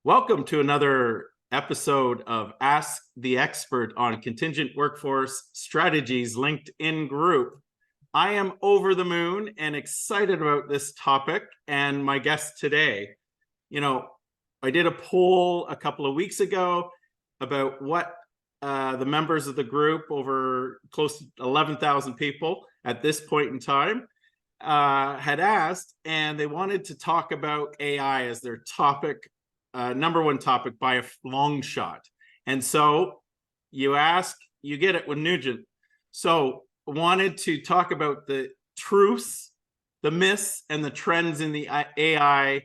Welcome to another episode of Ask the Expert on Contingent Workforce Strategies LinkedIn group. I am over the moon and excited about this topic and my guest today. I did a poll a couple of weeks ago about what the members of the group, over close to 11,000 people at this point in time, had asked, and they wanted to talk about AI as their topic. Number one topic by a long shot. And so you ask, you get it with Nugent. So wanted to talk about the truths, the myths, and the trends in the AI,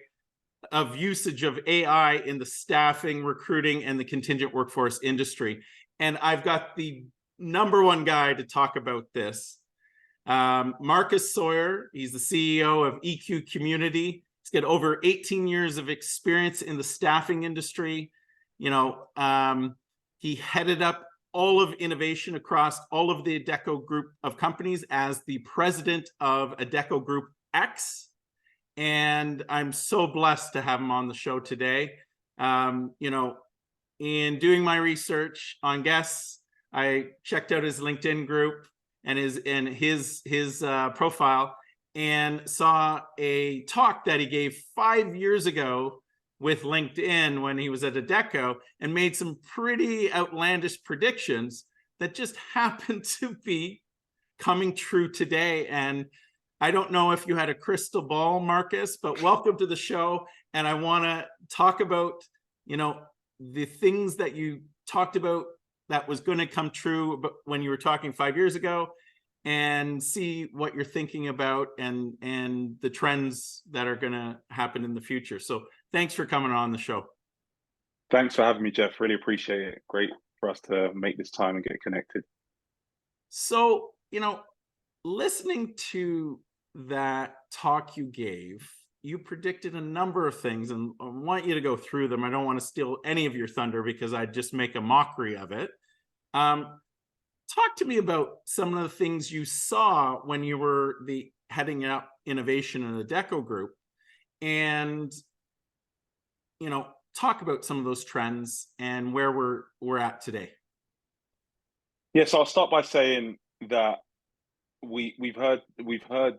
of usage of AI in the staffing, recruiting, and the contingent workforce industry. And I've got the number one guy to talk about this. Marcus Sawyerr, he's the CEO of EQ Community. He's got over 18 years of experience in the staffing industry. He headed up all of innovation across all of the Adecco group of companies as the president of Adecco Group X. And I'm so blessed to have him on the show today. In doing my research on guests, I checked out his LinkedIn group and his profile, and saw a talk that he gave 5 years ago with LinkedIn when he was at Adecco, and made some pretty outlandish predictions that just happened to be coming true today. And I don't know if you had a crystal ball, Marcus, but welcome to the show. And I want to talk about, the things that you talked about that was going to come true when you were talking 5 years ago, and see what you're thinking about and the trends that are going to happen in the future. So thanks for coming on the show. Thanks for having me, Jeff. Really appreciate it. Great for us to make this time and get connected. So, listening to that talk you gave, you predicted a number of things, and I want you to go through them. I don't want to steal any of your thunder because I'd just make a mockery of it. Talk to me about some of the things you saw when you were heading up innovation in the Adecco Group, and talk about some of those trends and where we're at today. Yes, I'll start by saying that we've heard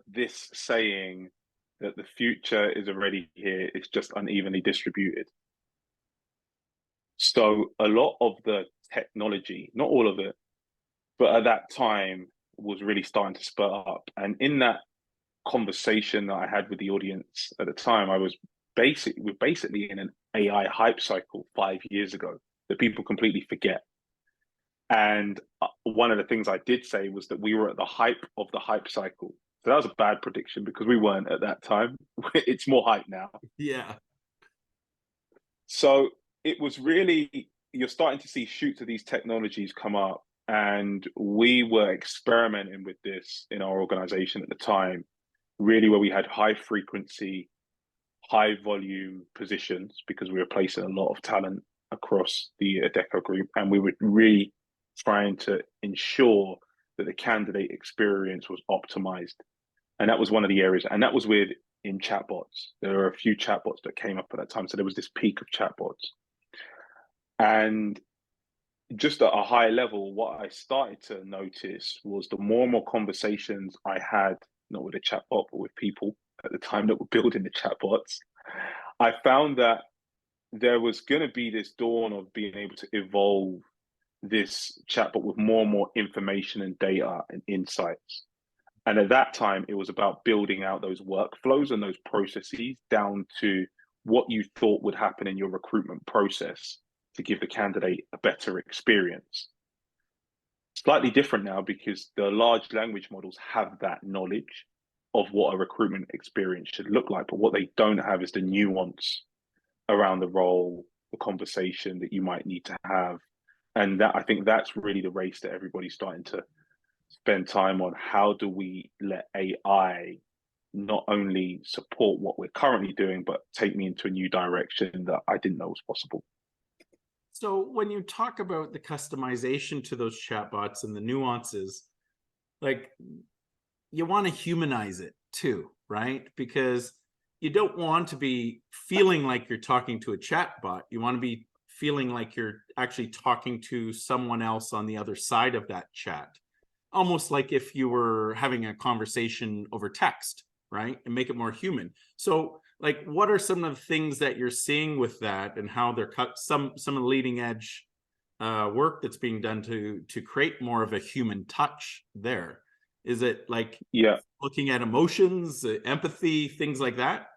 this saying that the future is already here. It's just unevenly distributed. So a lot of the technology, not all of it, but at that time was really starting to spur up. And in that conversation that I had with the audience at the time, we're basically in an AI hype cycle 5 years ago that people completely forget. And one of the things I did say was that we were at the hype of the hype cycle. So that was a bad prediction because we weren't at that time. It's more hype now. Yeah. So it was really, you're starting to see shoots of these technologies come up. And we were experimenting with this in our organization at the time, really where we had high frequency, high volume positions, because we were placing a lot of talent across the Adecco group. And we were really trying to ensure that the candidate experience was optimized. And that was one of the areas. And that was in chatbots. There were a few chatbots that came up at that time. So there was this peak of chatbots. And just at a high level, what I started to notice was the more and more conversations I had, not with a chatbot, but with people at the time that were building the chatbots, I found that there was going to be this dawn of being able to evolve this chatbot with more and more information and data and insights. And at that time, it was about building out those workflows and those processes down to what you thought would happen in your recruitment process to give the candidate a better experience. Slightly different now because the large language models have that knowledge of what a recruitment experience should look like, but what they don't have is the nuance around the role, the conversation that you might need to have. And that, I think that's really the race that everybody's starting to spend time on. How do we let AI not only support what we're currently doing, but take me into a new direction that I didn't know was possible? So when you talk about the customization to those chatbots and the nuances, like, you want to humanize it too, right? Because you don't want to be feeling like you're talking to a chat bot. You want to be feeling like you're actually talking to someone else on the other side of that chat, almost like if you were having a conversation over text, right? And make it more human. So like, what are some of the things that you're seeing with that, and how they're cut some of the leading edge work that's being done to create more of a human touch there? Is it like Yeah. looking at emotions, empathy, things like that?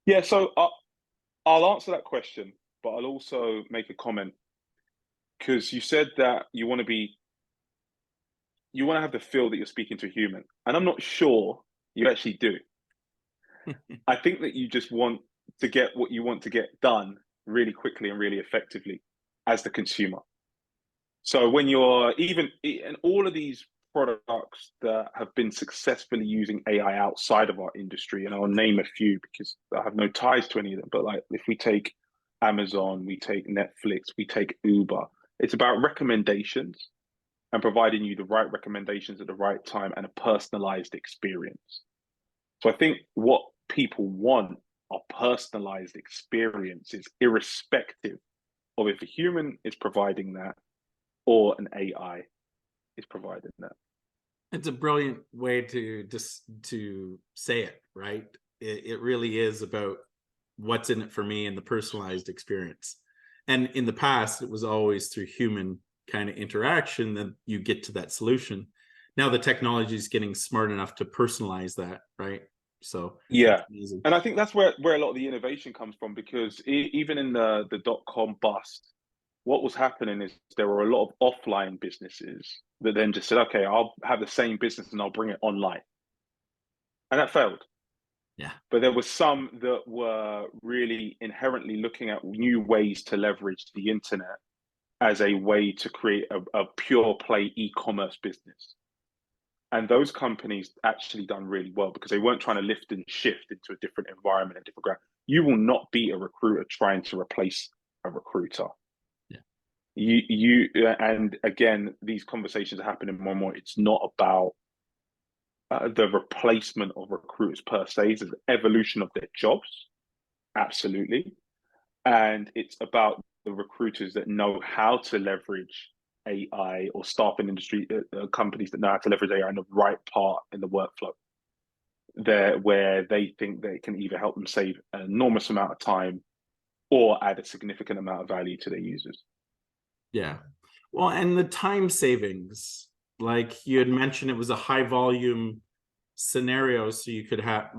Yeah. So I'll answer that question, but I'll also make a comment, because you said that you want to have the feel that you're speaking to a human, and I'm not sure you actually do. I think that you just want to get what you want to get done really quickly and really effectively as the consumer. So when you're even in all of these products that have been successfully using AI outside of our industry, and I'll name a few because I have no ties to any of them, but like if we take Amazon, we take Netflix, we take Uber, it's about recommendations and providing you the right recommendations at the right time and a personalized experience. So I think what people want are personalized experiences, irrespective of if a human is providing that or an AI is providing that. It's a brilliant way to just to say it, right? It really is about what's in it for me and the personalized experience. And in the past, it was always through human kind of interaction that you get to that solution. Now the technology is getting smart enough to personalize that, right? So Yeah. amazing. And I think that's where a lot of the innovation comes from, because even in the dot-com bust, what was happening is there were a lot of offline businesses that then just said, okay, I'll have the same business and I'll bring it online. And that failed. Yeah. But there were some that were really inherently looking at new ways to leverage the internet as a way to create a pure play e-commerce business. And those companies actually done really well because they weren't trying to lift and shift into a different environment, a different ground. You will not be a recruiter trying to replace a recruiter. Yeah. And again, these conversations are happening more and more. It's not about the replacement of recruiters per se. It's an evolution of their jobs, absolutely. And it's about the recruiters that know how to leverage AI, or staffing industry companies that know how to leverage AI in the right part in the workflow, there where they think they can either help them save an enormous amount of time or add a significant amount of value to their users. Yeah. Well, and the time savings, like you had mentioned, it was a high volume scenario. So you could have,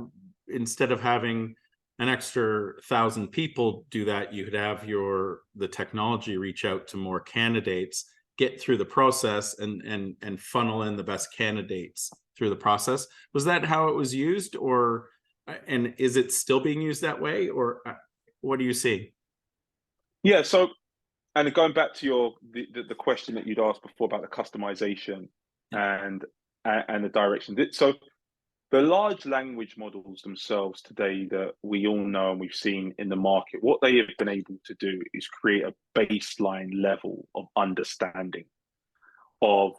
instead of having an extra 1,000 people do that, you could have the technology reach out to more candidates, get through the process, and funnel in the best candidates through the process. Was that how it was used, or and is it still being used that way, or what do you see? Yeah. So, and going back to the question that you'd asked before about the customization Yeah. and the direction. So the large language models themselves today that we all know and we've seen in the market, what they have been able to do is create a baseline level of understanding of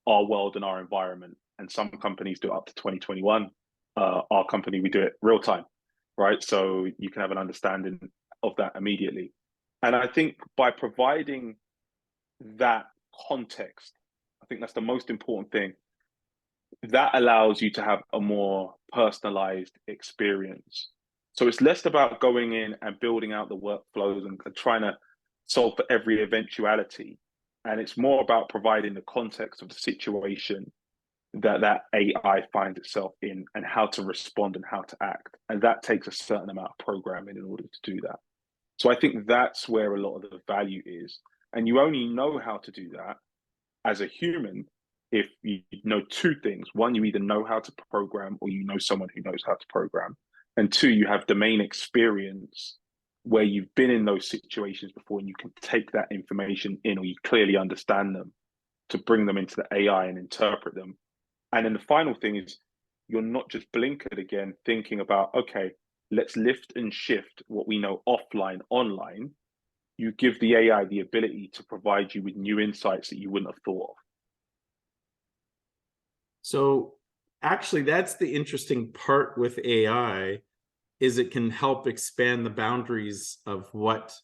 our world and our environment. And some companies do it up to 2021. Our company, we do it real time, right? So you can have an understanding of that immediately. And I think by providing that context, I think that's the most important thing. That allows you to have a more personalized experience. So it's less about going in and building out the workflows and trying to solve for every eventuality. And it's more about providing the context of the situation that AI finds itself in, and how to respond and how to act. And that takes a certain amount of programming in order to do that. So I think that's where a lot of the value is. And you only know how to do that as a human if you know two things. One, you either know how to program or you know someone who knows how to program. And two, you have domain experience where you've been in those situations before and you can take that information in, or you clearly understand them, to bring them into the AI and interpret them. And then the final thing is you're not just blinkered again thinking about, okay, let's lift and shift what we know offline, online. You give the AI the ability to provide you with new insights that you wouldn't have thought of. So Actually, that's the interesting part with AI, is it can help expand the boundaries of what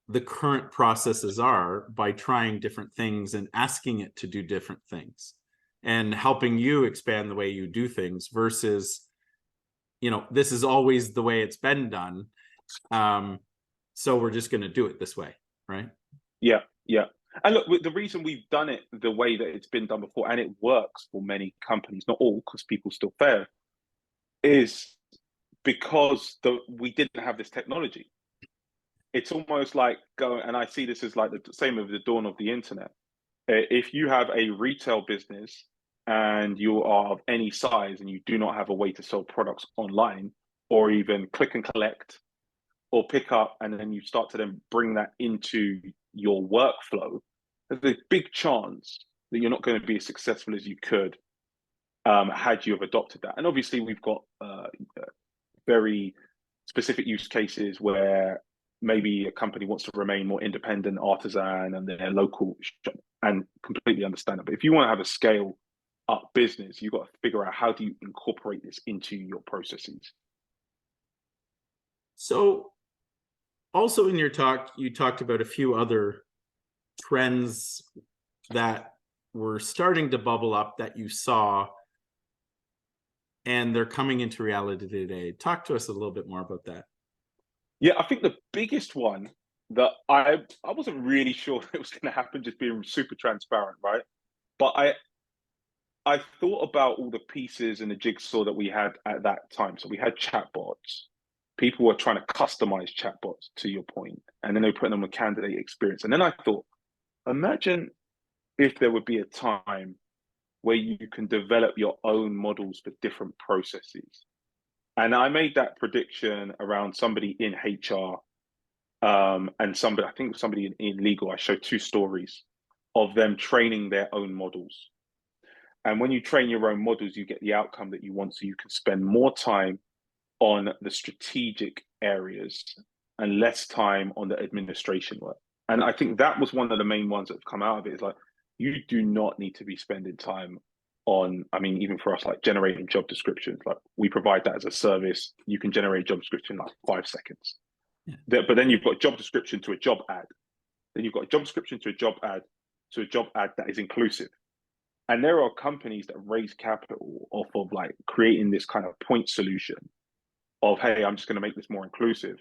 the current processes are by trying different things and asking it to do different things and helping you expand the way you do things versus, this is always the way it's been done. So we're just going to do it this way, right? Yeah, yeah. And look, the reason we've done it the way that it's been done before, and it works for many companies, not all, because people still fail, is because we didn't have this technology. It's almost like going, and I see this as like the same with the dawn of the internet. If you have a retail business and you are of any size and you do not have a way to sell products online or even click and collect or pick up, and then you start to then bring that into your workflow, there's a big chance that you're not going to be as successful as you could had you have adopted that. And obviously, we've got very specific use cases where maybe a company wants to remain more independent, artisan, and their local shop, and completely understand it. But if you want to have a scale up business, you've got to figure out how do you incorporate this into your processes. So also in your talk, you talked about a few other trends that were starting to bubble up that you saw, and they're coming into reality today. Talk to us a little bit more about that. Yeah, I think the biggest one that I wasn't really sure it was going to happen, just being super transparent, right? But I thought about all the pieces and the jigsaw that we had at that time. So we had chatbots. People were trying to customize chatbots, to your point, and then they put them on candidate experience. And then I thought, imagine if there would be a time where you can develop your own models for different processes. And I made that prediction around somebody in HR and somebody, I think somebody in legal. I showed two stories of them training their own models. And when you train your own models, you get the outcome that you want. So you can spend more time on the strategic areas and less time on the administration work. And I think that was one of the main ones that have come out of it, is like, you do not need to be spending time on, I mean, even for us, like generating job descriptions, like we provide that as a service. You can generate a job description in like 5 seconds. Yeah. But then you've got job description to a job ad. Then you've got a job description to a job ad that is inclusive. And there are companies that raise capital off of like creating this kind of point solution of, hey, I'm just going to make this more inclusive.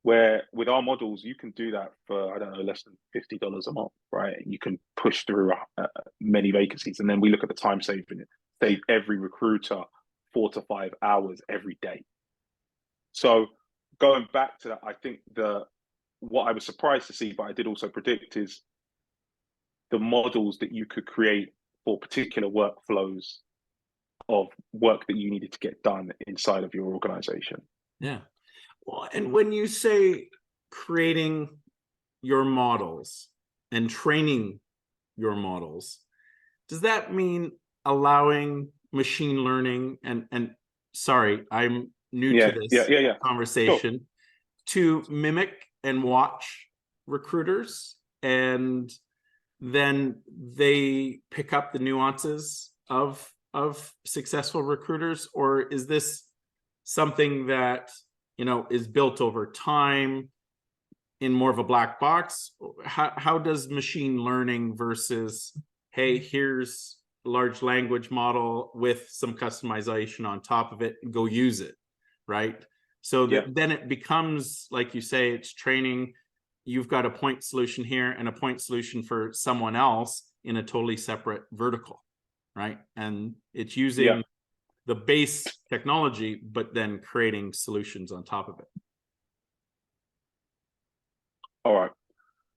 Where with our models, you can do that for, I don't know, less than $50 a month, right? You can push through many vacancies. And then we look at the time saving, save every recruiter 4 to 5 hours every day. So going back to that, I think what I was surprised to see, but I did also predict, is the models that you could create for particular workflows of work that you needed to get done inside of your organization. Yeah. Well, and when you say creating your models and training your models, does that mean allowing machine learning and sorry, I'm new to this conversation, to mimic and watch recruiters, and then they pick up the nuances of successful recruiters? Or is this something that is built over time in more of a black box? How does machine learning versus, hey, here's a large language model with some customization on top of it, go use it, right? So that then it becomes, like you say, it's training. You've got a point solution here and a point solution for someone else in a totally separate vertical, right? And it's using the base technology, but then creating solutions on top of it. All right.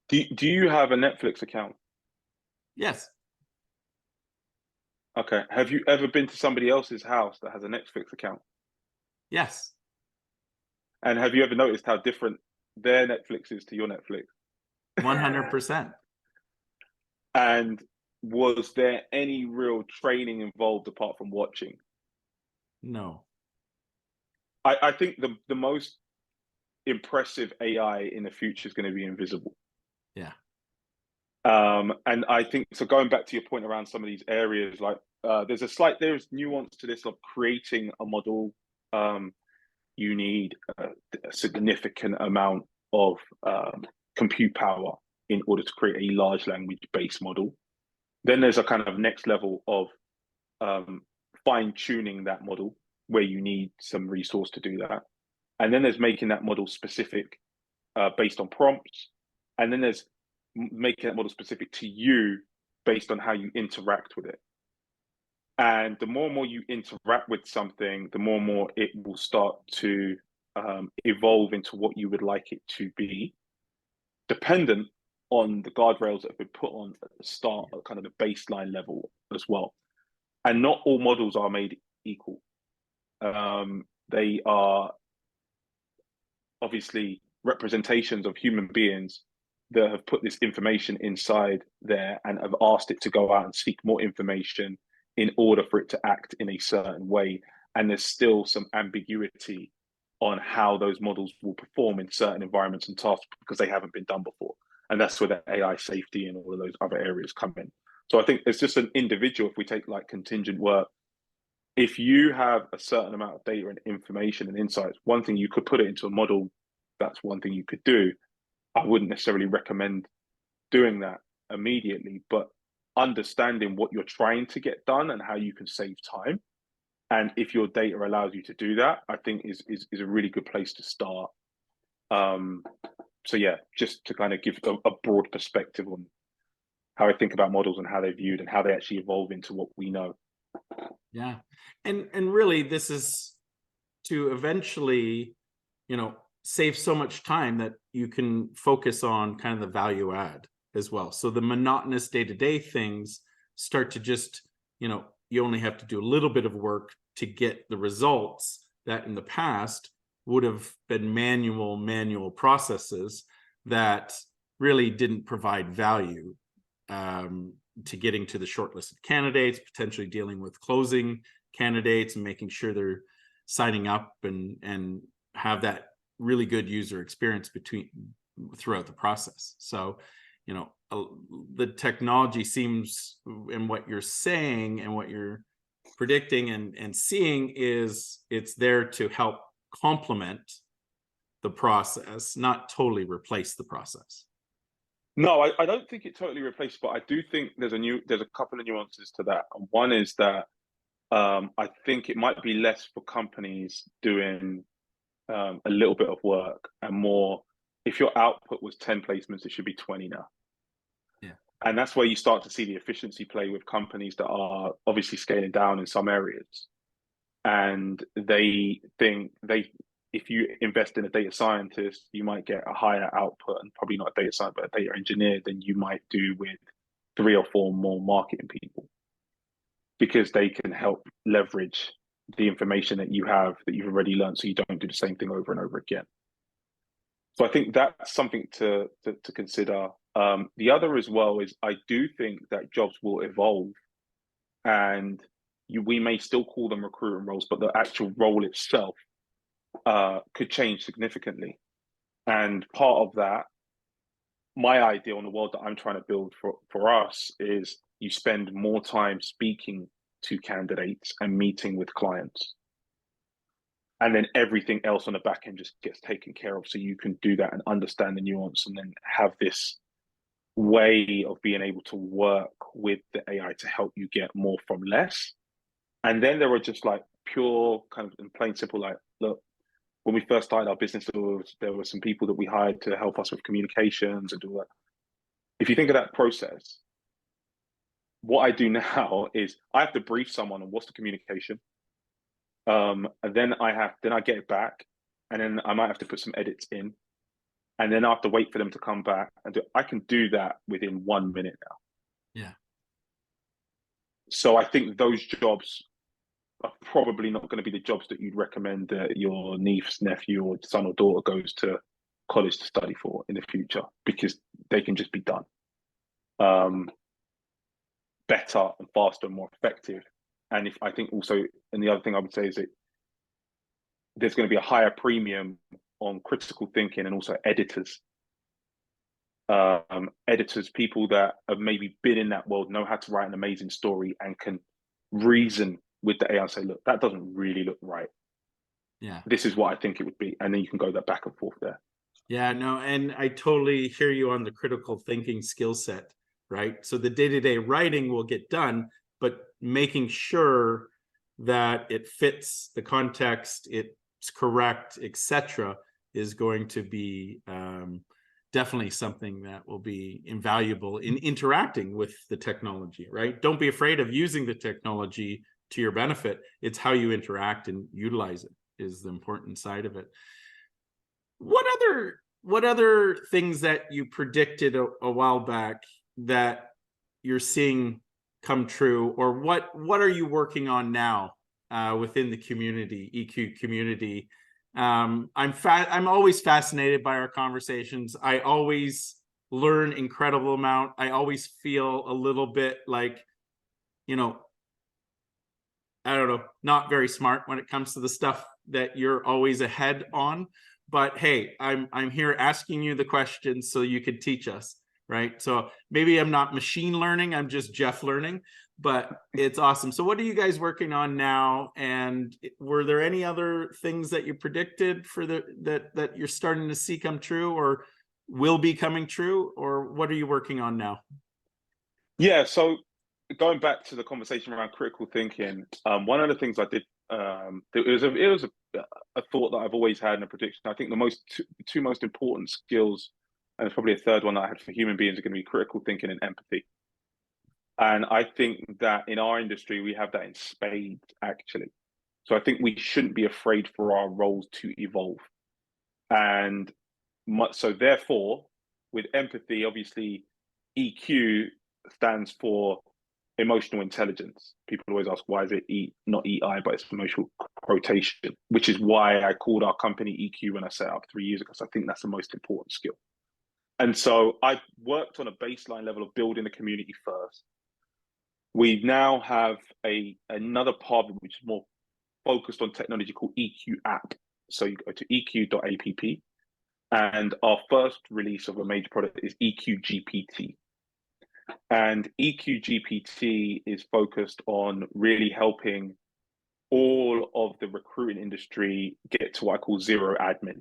Do you have a Netflix account? Yes. Okay. Have you ever been to somebody else's house that has a Netflix account? Yes. And have you ever noticed how different their Netflix is to your Netflix? 100%. And was there any real training involved apart from watching? No. I think the most impressive AI in the future is going to be invisible. Yeah. And I think so. Going back to your point around some of these areas, like there's nuance to this of creating a model. You need a significant amount of compute power in order to create a large language based model. Then there's a kind of next level of fine tuning that model where you need some resource to do that. And then there's making that model specific based on prompts. And then there's making that model specific to you based on how you interact with it. And the more and more you interact with something, the more and more it will start to evolve into what you would like it to be, dependent on the guardrails that have been put on at the start, at kind of the baseline level as well. And not all models are made equal. They are obviously representations of human beings that have put this information inside there and have asked it to go out and seek more information in order for it to act in a certain way. And there's still some ambiguity on how those models will perform in certain environments and tasks because they haven't been done before. And that's where the AI safety and all of those other areas come in. So I think it's just an individual, if we take like contingent work, if you have a certain amount of data and information and insights, one thing you could put it into a model, that's one thing you could do. I wouldn't necessarily recommend doing that immediately, but understanding what you're trying to get done and how you can save time. And if your data allows you to do that, I think is a really good place to start. So yeah, just to kind of give a broad perspective on how I think about models and how they're viewed and how they actually evolve into what we know. Yeah. And really this is to eventually, save so much time that you can focus on kind of the value add as well. So the monotonous day-to-day things start to just, you only have to do a little bit of work to get the results that in the past would have been manual processes that really didn't provide value to getting to the shortlisted candidates, potentially dealing with closing candidates and making sure they're signing up and have that really good user experience throughout the process. So, the technology seems, in what you're saying and what you're predicting and seeing, is it's there to help complement the process, not totally replace the process. No, I don't think it totally replaced, but I do think there's a couple of nuances to that. And one is that I think it might be less for companies doing a little bit of work and more. If your output was 10 placements, it should be 20 now. Yeah. And that's where you start to see the efficiency play with companies that are obviously scaling down in some areas. And they think if you invest in a data scientist, you might get a higher output, and probably not a data scientist, but a data engineer than you might do with 3 or 4 more marketing people, because they can help leverage the information that you've already learned, so you don't do the same thing over and over again. So I think that's something to consider. The other as well is I do think that jobs will evolve, and we may still call them recruiting roles, but the actual role itself could change significantly. And part of that, my idea on the world that I'm trying to build for us, is you spend more time speaking to candidates and meeting with clients. And then everything else on the back end just gets taken care of. So you can do that and understand the nuance, and then have this way of being able to work with the AI to help you get more from less. And then there were just like pure kind of in plain simple, like, look, when we first started our business, there were some people that we hired to help us with communications and do that. If you think of that process, what I do now is I have to brief someone on what's the communication. And then I get it back, and then I might have to put some edits in, and then I have to wait for them to come back and I can do that within 1 minute now. Yeah. So I think those jobs are probably not going to be the jobs that you'd recommend that your niece, nephew, or son or daughter goes to college to study for in the future, because they can just be done better and faster and more effective. And I think also, and the other thing I would say is that there's going to be a higher premium on critical thinking and also editors. editors, people that have maybe been in that world, know how to write an amazing story and can reason with the AI and say, look, that doesn't really look right. Yeah. This is what I think it would be. And then you can go that back and forth there. Yeah, no, and I totally hear you on the critical thinking skill set, right? So the day-to-day writing will get done, but making sure that it fits the context, it's correct, etc., is going to be definitely something that will be invaluable in interacting with the technology, right? Don't be afraid of using the technology to your benefit. It's how you interact and utilize it is the important side of it. What other things that you predicted a while back that you're seeing come true, or what are you working on now within the community, EQ community? I'm always fascinated by our conversations. I always learn incredible amount. I always feel a little bit like, you know, I don't know, not very smart when it comes to the stuff that you're always ahead on. But hey, I'm here asking you the questions so you could teach us, right? So maybe I'm not machine learning, I'm just Jeff learning, but it's awesome. So what are you guys working on now? And were there any other things that you predicted for that you're starting to see come true or will be coming true? Or what are you working on now? Yeah, so going back to the conversation around critical thinking, one of the things I did, a thought that I've always had in a prediction. I think the two most important skills, and it's probably a third one that I had for human beings, are going to be critical thinking and empathy. And I think that in our industry, we have that in spades, actually. So I think we shouldn't be afraid for our roles to evolve. And so therefore, with empathy, obviously, EQ stands for emotional intelligence. People always ask, why is it not EI, but it's emotional quotation, which is why I called our company EQ when I set up 3 years ago. So I think that's the most important skill. And so I worked on a baseline level of building a community first. We now have another part which is more focused on technology called EQ app. So you go to eq.app, and our first release of a major product is EQ GPT. And EQ GPT is focused on really helping all of the recruiting industry get to what I call zero admin.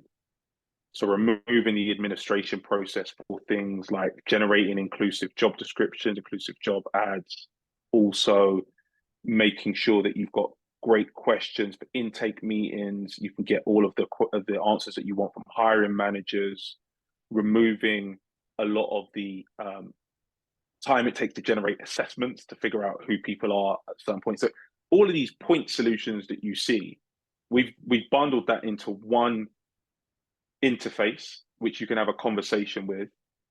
So removing the administration process for things like generating inclusive job descriptions, inclusive job ads, also making sure that you've got great questions for intake meetings. You can get all of the answers that you want from hiring managers, removing a lot of the time it takes to generate assessments to figure out who people are at certain points. So all of these point solutions that you see, we've bundled that into one interface, which you can have a conversation with.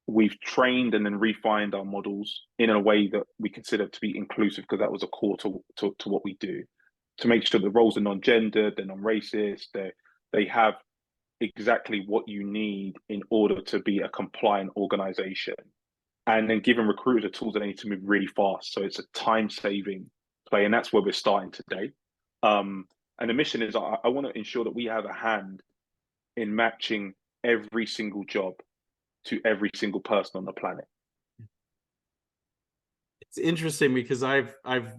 We've trained and then refined our models in a way that we consider to be inclusive, because that was a core to what we do, to make sure the roles are non-gendered, they're non-racist, they have exactly what you need in order to be a compliant organization. And then giving recruiters the tools that they need to move really fast. So it's a time-saving play, and that's where we're starting today. And the mission is I want to ensure that we have a hand in matching every single job to every single person on the planet. It's interesting because I've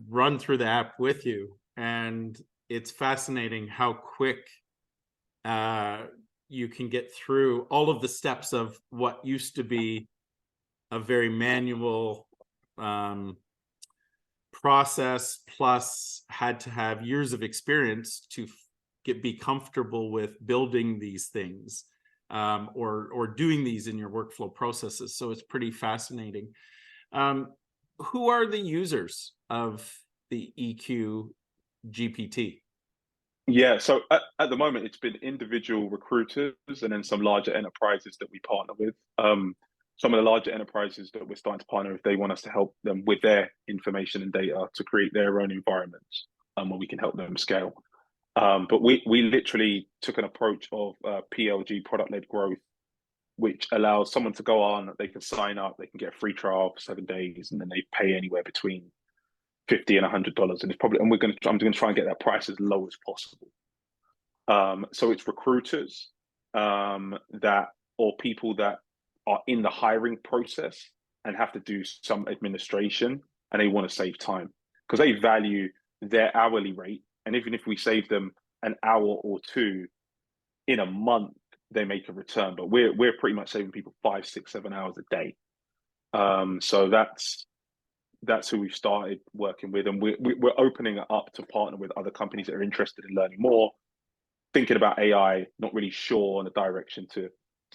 run through the app with you, and it's fascinating how quick you can get through all of the steps of what used to be a very manual process, plus had to have years of experience to be comfortable with building these things or doing these in your workflow processes. So it's pretty fascinating. Who are the users of the EQ GPT? Yeah, so at the moment, it's been individual recruiters and then some larger enterprises that we partner with. Some of the larger enterprises that we're starting to partner with, they want us to help them with their information and data to create their own environments where we can help them scale. But we literally took an approach of PLG, product-led growth, which allows someone to go on, they can sign up, they can get a free trial for 7 days, and then they pay anywhere between $50 and $100, and I'm going to try and get that price as low as possible. So it's recruiters or people that are in the hiring process and have to do some administration, and they want to save time because they value their hourly rate. And even if we save them an hour or two in a month, they make a return. But we're pretty much saving people 5, 6, 7 hours a day. So that's who we've started working with, and we're opening it up to partner with other companies that are interested in learning more, thinking about AI, not really sure on the direction to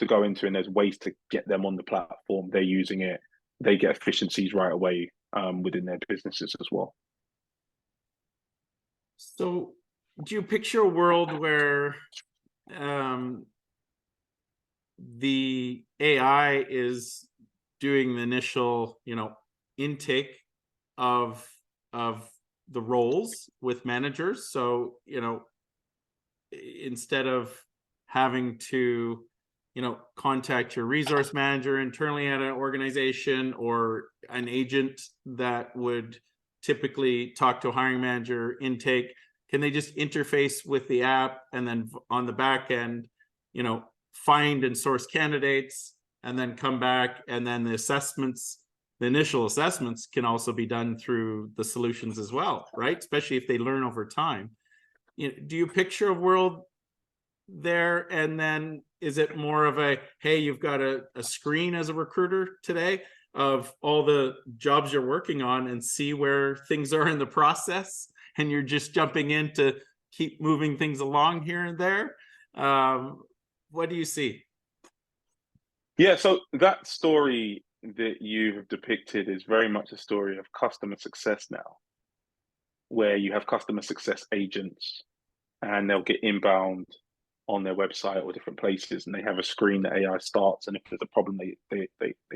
go into, and there's ways to get them on the platform. They're using it, they get efficiencies right away within their businesses as well. So do you picture a world where the AI is doing the initial, intake of the roles with managers? So, instead of having to, contact your resource manager internally at an organization, or an agent that would typically talk to a hiring manager intake, can they just interface with the app and then on the back end, find and source candidates, and then come back, and then the assessments, the initial assessments, can also be done through the solutions as well, right? Especially if they learn over time. Do you picture a world there? And then is it more of a, hey, you've got a screen as a recruiter today of all the jobs you're working on and see where things are in the process, and you're just jumping in to keep moving things along here and there? What do you see? Yeah, so that story that you have depicted is very much a story of customer success now, where you have customer success agents, and they'll get inbound on their website or different places, and they have a screen that AI starts, and if there's a problem, they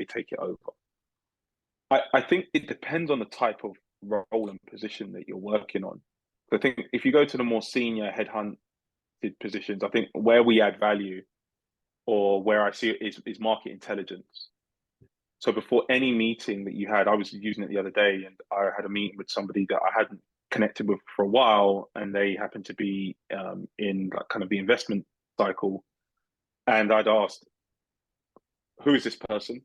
take it over. I think it depends on the type of role and position that you're working on. I think if you go to the more senior headhunted positions, I think where we add value, or where I see it, is market intelligence. So before any meeting that you had, I was using it the other day, and I had a meeting with somebody that I hadn't connected with for a while, and they happened to be in like kind of the investment cycle. And I'd asked, who is this person?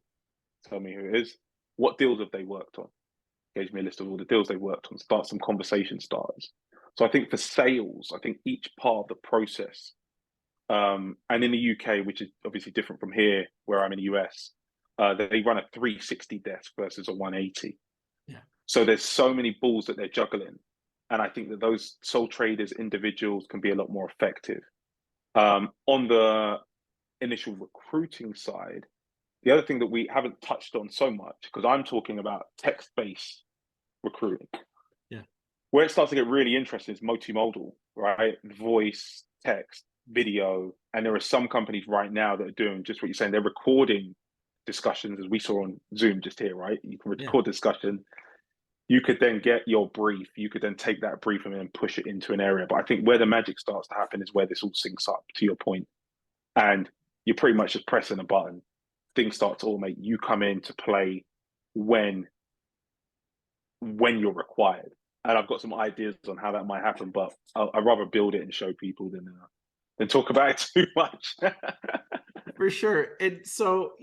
Tell me who it is. What deals have they worked on? Gave me a list of all the deals they worked on, start some conversation starters. So I think for sales, I think each part of the process, and in the UK, which is obviously different from here, where I'm in the US, they run a 360 desk versus a 180. Yeah. So there's so many balls that they're juggling. And I think that those sole traders, individuals, can be a lot more effective. On the initial recruiting side, the other thing that we haven't touched on so much, because I'm talking about text-based recruiting. Yeah. Where it starts to get really interesting is multimodal, right? Voice, text, video. And there are some companies right now that are doing just what you're saying. They're recording discussions, as we saw on Zoom just here, right? You can record discussion. You could then get your brief. You could then take that brief and then push it into an area. But I think where the magic starts to happen is where this all syncs up, to your point. And you're pretty much just pressing a button. Things start to automate. You come into play when you're required. And I've got some ideas on how that might happen, but I'd rather build it and show people than talk about it too much. For sure. So,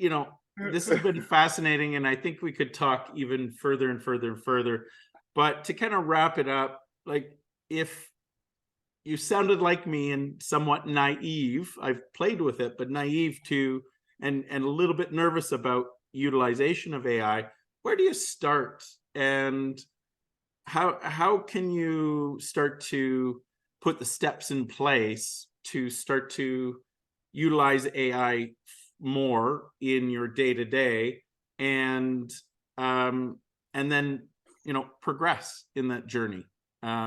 this has been fascinating, and I think we could talk even further and further and further. But to kind of wrap it up, like, if you sounded like me and somewhat naive, I've played with it, but naive to, and a little bit nervous about utilization of AI, where do you start? And how can you start to put the steps in place to start to utilize AI more in your day-to-day, and then progress in that journey,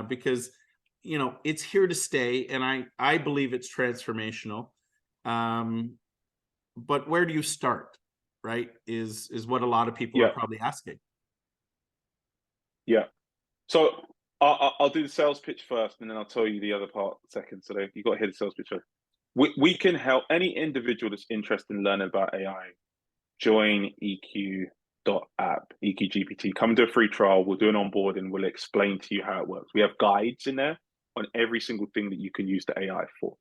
because it's here to stay, and I believe it's transformational, but where do you start, right, is what a lot of people are probably asking. So I'll do the sales pitch first, and then I'll tell you the other part second. So you got to hear the sales pitch first. We can help any individual that's interested in learning about AI. Join EQ.app, EQGPT. Come do a free trial. We'll do an onboarding. We'll explain to you how it works. We have guides in there on every single thing that you can use the AI for.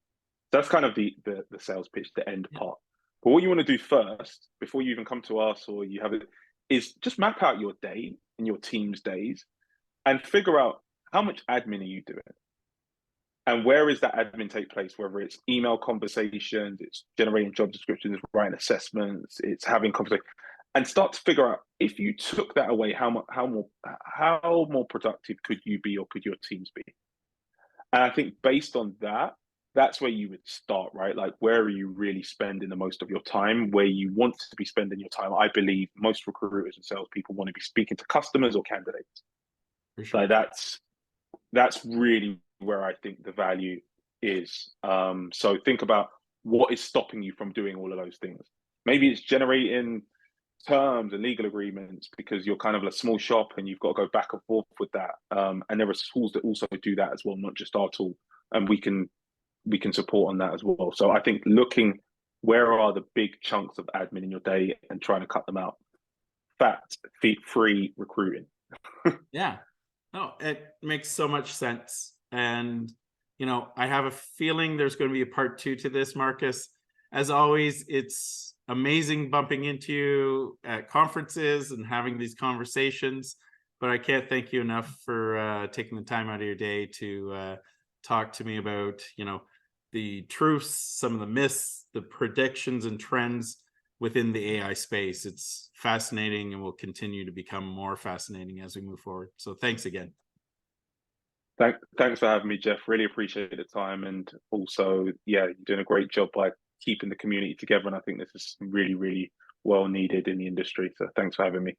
That's kind of the sales pitch, the end part. But what you want to do first, before you even come to us or you have it, is just map out your day and your team's days and figure out how much admin are you doing and where is that admin take place, whether it's email conversations, it's generating job descriptions, writing assessments, it's having conversations, and start to figure out if you took that away, how more productive could you be or could your teams be? And I think based on that, that's where you would start, right? Like, where are you really spending the most of your time? Where you want to be spending your time? I believe most recruiters and salespeople want to be speaking to customers or candidates. For sure. Like that's really where I think the value is. So think about what is stopping you from doing all of those things. Maybe it's generating terms and legal agreements because you're kind of a small shop and you've got to go back and forth with that. And there are tools that also do that as well, not just our tool. And we can support on that as well. So I think looking where are the big chunks of admin in your day and trying to cut them out. Fat, free recruiting. Yeah. No, it makes so much sense. And, you know, I have a feeling there's going to be a part 2 to this, Marcus. As always, it's amazing bumping into you at conferences and having these conversations, but I can't thank you enough for taking the time out of your day to talk to me about, you know, the truths, some of the myths, the predictions and trends within the AI space. It's fascinating and will continue to become more fascinating as we move forward. So thanks again. Thanks for having me, Jeff. Really appreciate the time. And also, yeah, you're doing a great job by keeping the community together. And I think this is really, really well needed in the industry. So thanks for having me.